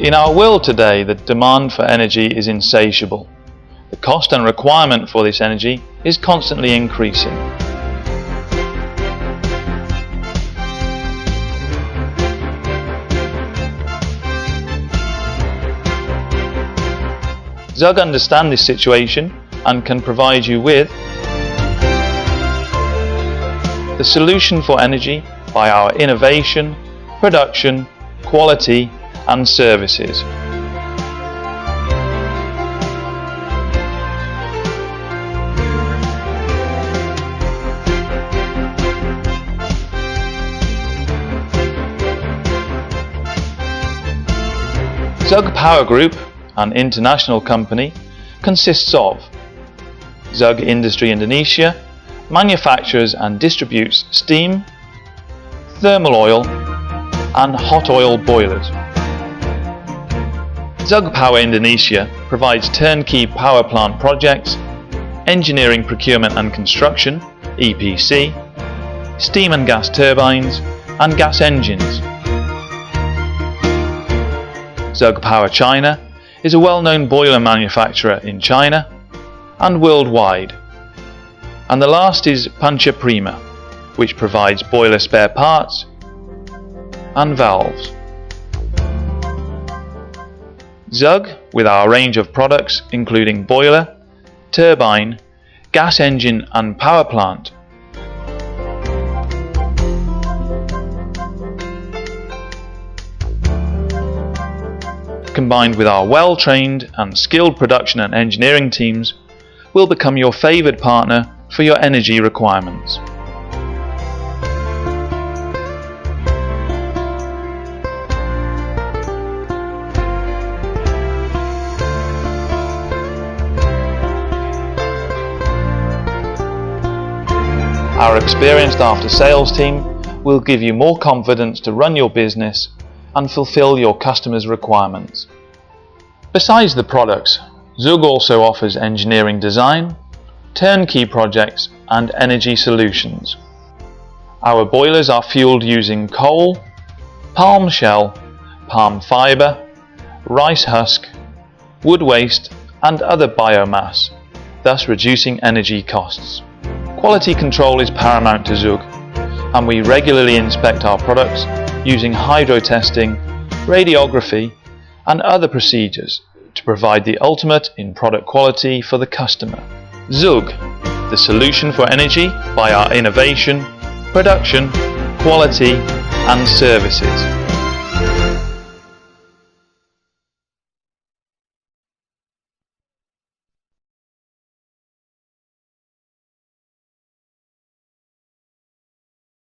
In our world today, the demand for energy is insatiable. The cost and requirement for this energy is constantly increasing. ZUG understand this situation and can provide you with the solution for energy by our innovation, production, quality and services. ZUG Power Group, an international company, consists of ZUG Industry Indonesia, manufactures and distributes steam, thermal oil and hot oil boilers. ZUG Power Indonesia provides turnkey power plant projects, engineering, procurement and construction (EPC), steam and gas turbines and gas engines. ZUG Power China is a well-known boiler manufacturer in China and worldwide. And the last is Pancha Prima, which provides boiler spare parts and valves. ZUG, with our range of products including boiler, turbine, gas engine and power plant, combined with our well-trained and skilled production and engineering teams, will become your favoured partner for your energy requirements. Our experienced after-sales team will give you more confidence to run your business and fulfill your customers' requirements. Besides the products, ZUG also offers engineering design, turnkey projects and energy solutions. Our boilers are fueled using coal, palm shell, palm fibre, rice husk, wood waste and other biomass, thus reducing energy costs. Quality control is paramount to ZUG, and we regularly inspect our products using hydro testing, radiography and other procedures to provide the ultimate in product quality for the customer. ZUG, the solution for energy by our innovation, production, quality and services.